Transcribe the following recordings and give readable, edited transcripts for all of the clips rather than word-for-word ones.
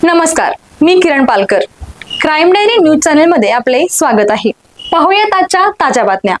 नमस्कार, मी किरण Palkar. Crime diary news चॅनलमध्ये आपले स्वागत आहे. पाहूयात आजच्या ताज्या बातम्या.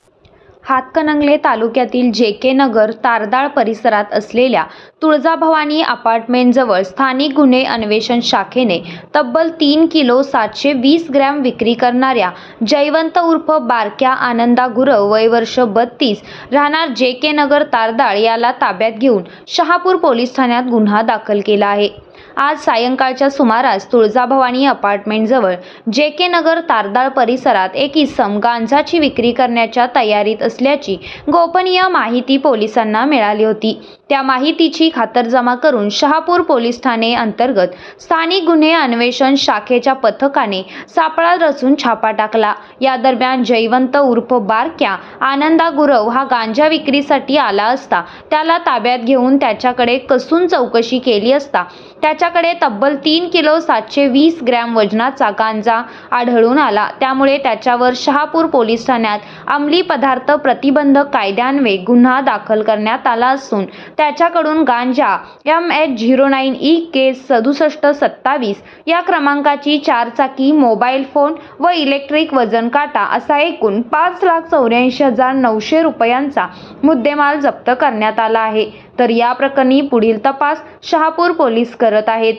हातकणंगले तालुक्यातील जेके नगर तारदाळ परिसरात असलेल्या तुळजाभवानी अपार्टमेंटजवळ स्थानिक गुन्हे अन्वेषण शाखेने तब्बल 3 किलो 720 ग्रॅम विक्री करणाऱ्या जयवंत उर्फ बारक्या आनंदा गुरव वय वर्ष 32 राहणार जेके नगर तारदाळ याला ताब्यात घेऊन शहापूर पोलीस ठाण्यात गुन्हा दाखल केला आहे. आज सायंकाळच्या सुमारास तुळजाभवानी अपार्टमेंटजवळ जेके नगर तारदाळ परिसरात एक इसम गांजाची विक्री करण्याच्या तयारीत असल्याची गोपनीय माहिती पोलिसांना मिळाली होती. त्या माहितीची खातरजमा करून शहापूर पोलीस ठाणे अंतर्गत स्थानिक गुन्हे अन्वेषण शाखेच्या पथकाने सापळा रचून छापा टाकला. या दरम्यान जयवंत उर्फ बारक्या आनंदा गुरव हा गांजा विक्रीसाठी आला असता त्याला ताब्यात घेऊन त्याच्याकडे कसून चौकशी केली असता त्याच्याकडे तब्बल 3 किलो 720 ग्रॅम वजनाचा गांजा आढळून आला. त्यामुळे त्याच्यावर शहापूर पोलीस ठाण्यात अंमली पदार्थ प्रतिबंधक कायद्यान्वये गुन्हा दाखल करण्यात आला असून त्याच्याकडून गांजा MH09EK6727 या क्रमांकाची 4 चाकी, मोबाईल फोन व इलेक्ट्रिक वजन काटा असा एकूण 5,84,900 रुपयांचा मुद्देमाल जप्त करण्यात आला आहे. तर या प्रकरणी पुढील तपास शहापूर पोलीस करत आहेत.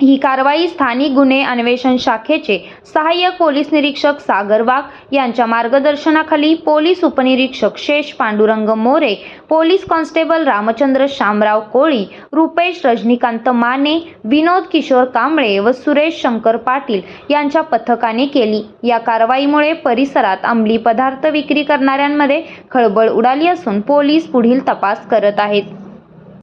ही कारवाई स्थानिक गुन्हे अन्वेषण शाखेचे सहाय्यक पोलीस निरीक्षक सागर वाघ यांच्या मार्गदर्शनाखाली पोलीस उपनिरीक्षक शेष पांडुरंग मोरे, पोलीस कॉन्स्टेबल रामचंद्र शामराव कोळी, रुपेश रजनीकांत माने, विनोद किशोर कांबळे व सुरेश शंकर पाटील यांच्या पथकाने केली. या कारवाईमुळे परिसरात अंमली पदार्थ विक्री करणाऱ्यांमध्ये खळबळ उडाली असून पोलीस पुढील तपास करत आहेत.